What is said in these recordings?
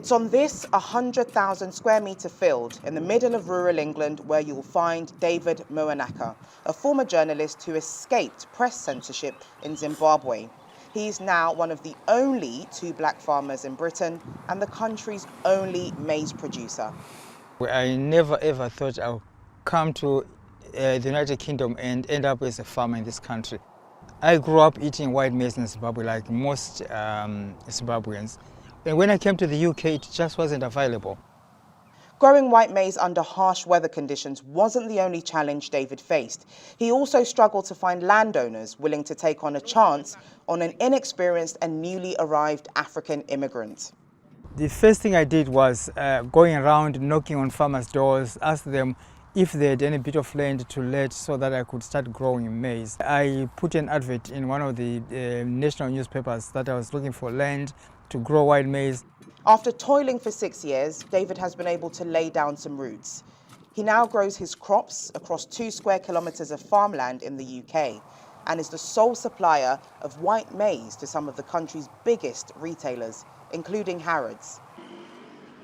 It's on this 100,000 square metre field in the middle of rural England where you'll find David Moanaka, a former journalist who escaped press censorship in Zimbabwe. He's now one of the only 2 black farmers in Britain and the country's only maize producer. I never ever thought I would come to the United Kingdom and end up as a farmer in this country. I grew up eating white maize in Zimbabwe like most Zimbabweans. And when I came to the UK, it just wasn't available. Growing white maize under harsh weather conditions wasn't the only challenge David faced. He also struggled to find landowners willing to take on a chance on an inexperienced and newly arrived African immigrant. The first thing I did was going around knocking on farmers' doors, ask them if they had any bit of land to let so that I could start growing maize. I put an advert in one of the national newspapers that I was looking for land to grow white maize. After toiling for 6 years, David has been able to lay down some roots. He now grows his crops across 2 square kilometres of farmland in the UK and is the sole supplier of white maize to some of the country's biggest retailers, including Harrods.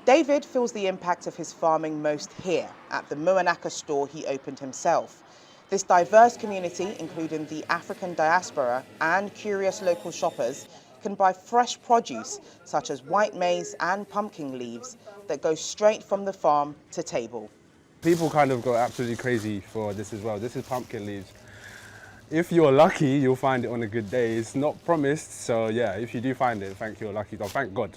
David feels the impact of his farming most here at the Moanaka store he opened himself. This diverse community, including the African diaspora and curious local shoppers, can buy fresh produce such as white maize and pumpkin leaves that go straight from the farm to table. People kind of go absolutely crazy for this as well. This is pumpkin leaves. If you're lucky, you'll find it on a good day. It's not promised, so yeah, if you do find it, thank you're lucky. Oh, thank God.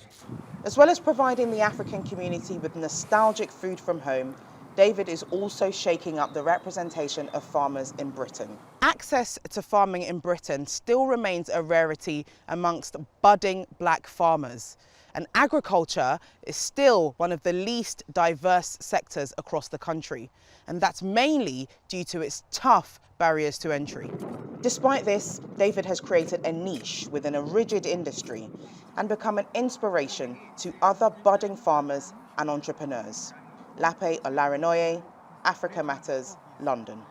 As well as providing the African community with nostalgic food from home, David is also shaking up the representation of farmers in Britain. Access to farming in Britain still remains a rarity amongst budding black farmers. And agriculture is still one of the least diverse sectors across the country. And that's mainly due to its tough barriers to entry. Despite this, David has created a niche within a rigid industry and become an inspiration to other budding farmers and entrepreneurs. Lape Olarinoye, Africa Matters, London.